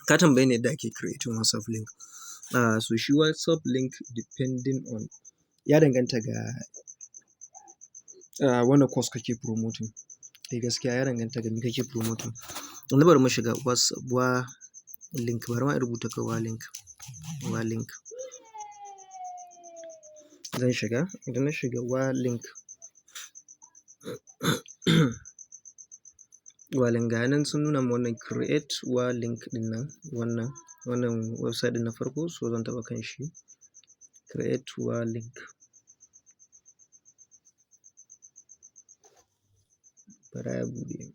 ka tambaye ni yadda ake creating WhatsApp link. So shi WhatsApp link depending on, ya danganta ga wane course kake promoting. Gaskiya ya danganta ga me kake promoting. Yanzu bari mu shiga WhatsApp link, bari ma in rubuta kawai wa link. Zan shiga, idan na shiga wa link ga nan sun nuna min wannan create wa link ɗin nan, wannan website ɗin na farko, so zan taɓa kan shi, create wa link. Bara ya buɗe.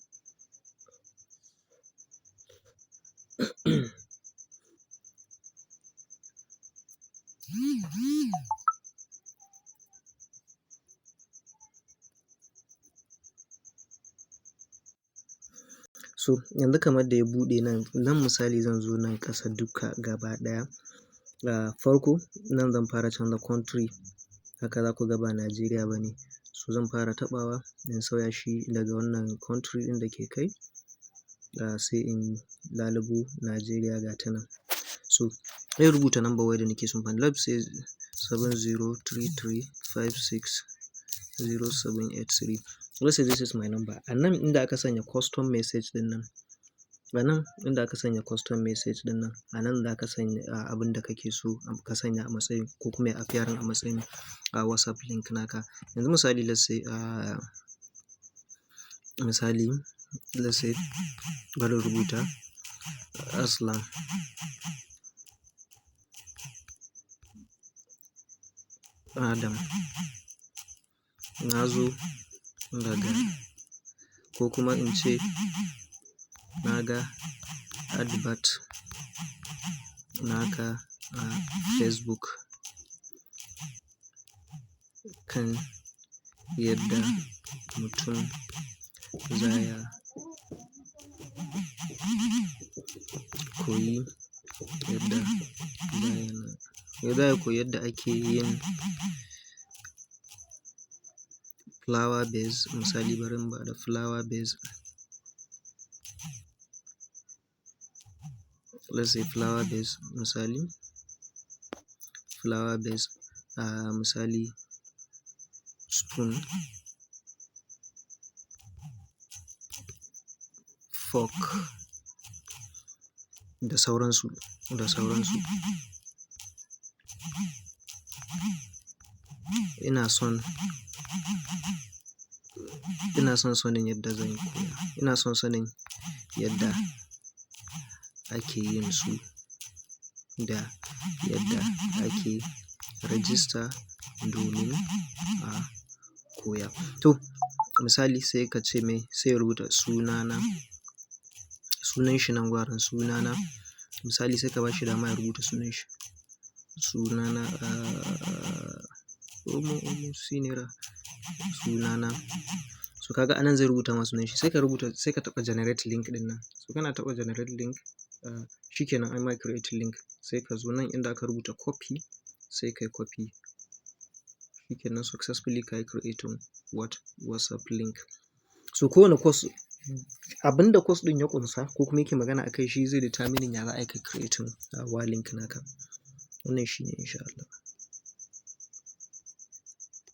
So yanzu kamar da ya buɗe nan misali zan zo nan ƙasa duka gaba ɗaya. Farko nan zan fara canza country, haka za ku ga ba Najeriya ba ne. So zan fara taɓawa in sauya shi daga wannan country ɗin da ke kai, sai in lalubo Najeriya ga ta nan. So zan rubuta number waya da nake son amfani, let's say 7033560783. Let's say this is my number. A nan inda aka sanya custom message ɗin nan, a nan inda aka sanya custom message ɗin nan, a nan za ka sanya abin da kake so ka sanya a matsayin, ko kuma ya appearing a matsayin WhatsApp link naka. Yanzu misali let's say bari rubuta Aslam Adam, na zo daga, ko kuma in ce na ga advert naka a Facebook kan yadda mutum zaya koyi yadda ake yin flower base. Misali bari in bada flower base, let's say flower base, misali spoon, fork da sauransu. Ina son sanin yadda zan koya, ina son sanin yadda ake yin su da yadda ake register domin a koya. To misali sai ka ce mai, sai ya rubuta sunan shi nan gwarin sunana. Misali sai ka ba shi dama ya rubuta sunan shi. Sunana so kaga anan zai rubuta ma sunan shi, sai ka taɓa generate link ɗin nan. So kana taɓa generate link, shikenan an ma create link. Sai ka zo nan inda aka rubuta copy, sai kai copy. Shikenan successfully ka yi creating WhatsApp link. So kowane course, abinda course ɗin ya ƙunsa ko kuma yake magana akai, shi zai determining ya za a yi ka creating wa link naka. Wannan shi ne insha Allah.